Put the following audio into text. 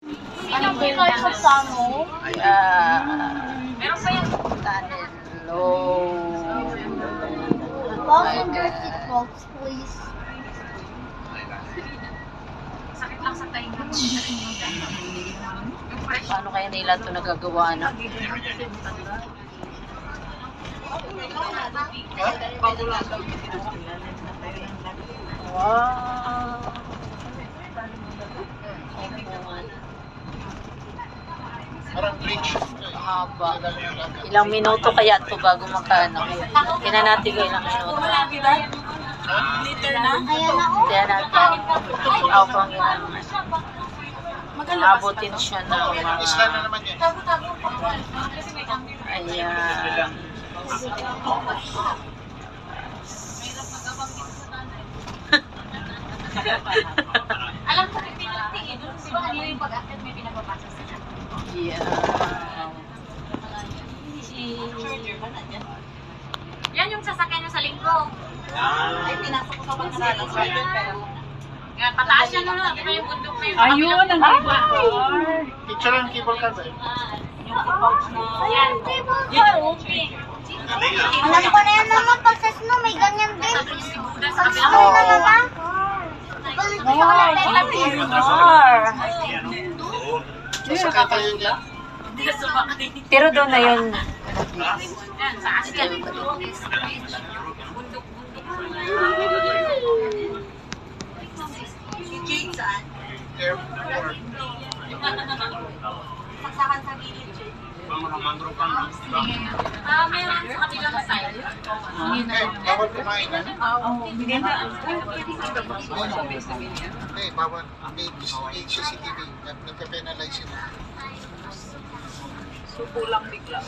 Ano ba yung tayo sa plano? Meron pa yan. Hello. Welcome your seatbelts, please. Sakit lang sa tainga. Paano kaya nila ito nagagawa na? Wow! Parang bridge. Haba. Ilang minuto kaya ito bago magkano? Tingnan natin kung ilang minuto. Liter na? Ayan na, oh. Tingnan natin. Kung ilang abutin siya ng Isla na mga... naman yan. Ayan. Alam ko, pinilati eh. Doon, di ba kanina yung pag-akit may pinapapasa sa siya? Yeah. Yan yung sasakyan nyo sa linggo. Ay, pinasok ko sa pagkakalang sa pero... Yan, pataas yan nun. Di ba yung bundok na yun? Ayun, ang cable car. Picture ang cable car ba? Yan. Yan, okay. Alam ko na yan, mama. Pag sa snow, may ganyan din. Sa Pag snow na, mama. Car. Sasakay tayo dyan. Hindi ka sumakay. Pero doon na yun. Yan, sa asin. Bundok. Airport. Saksakan sa gilid. Meron sa kabilang side. Bawal kumain na. Bigyan na. Hindi, bawal. May CCTV. Nagka-penalize sila. Supo lang bigla.